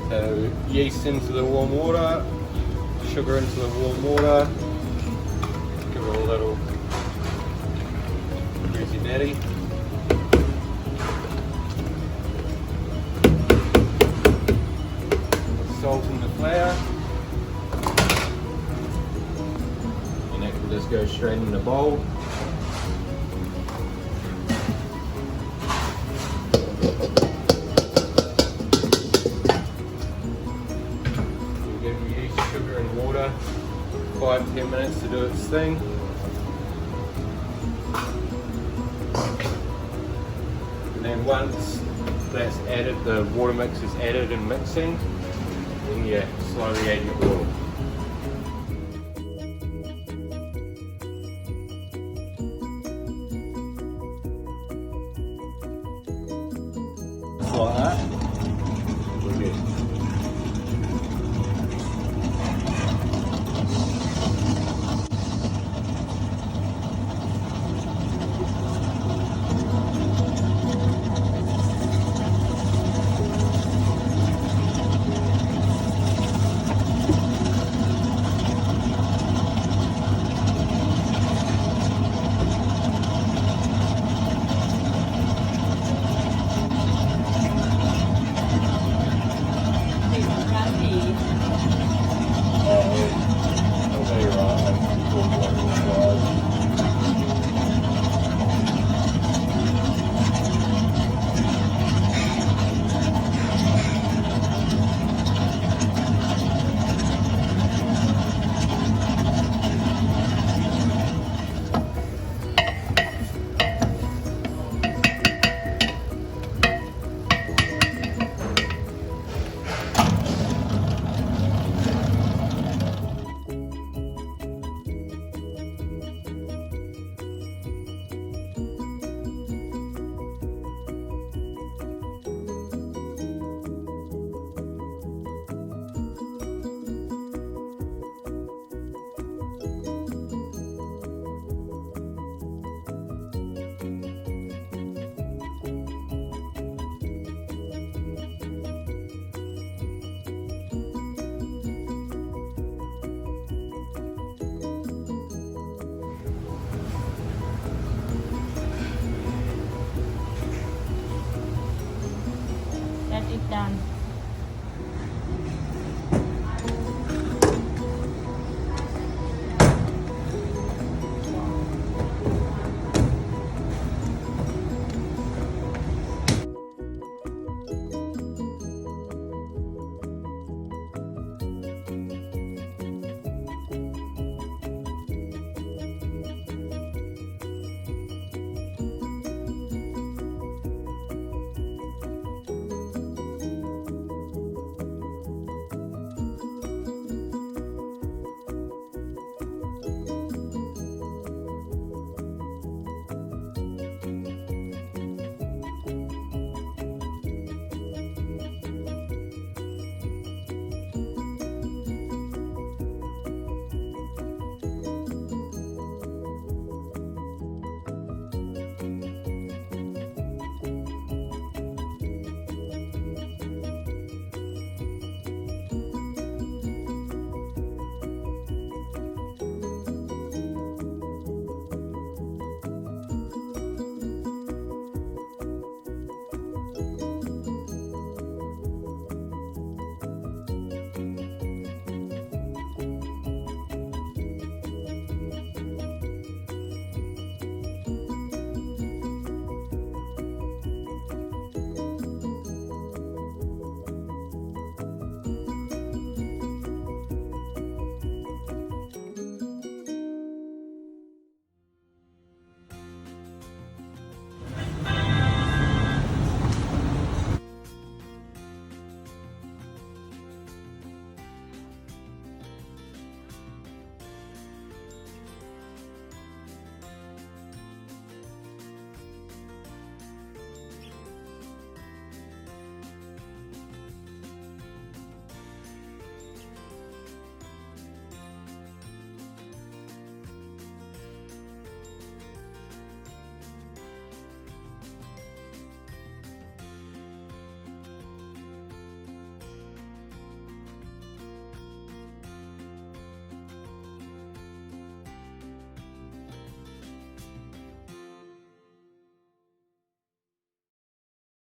So yeast into the warm water, sugar into the warm water, give it a little greasy natty. Salt in the flour, and that can just go straight in the bowl. Sugar and water, 5-10 minutes to do its thing. And then once that's added, the water mix is added and mixing, then yeah, slowly add your oil. Like that. We're good. That is done.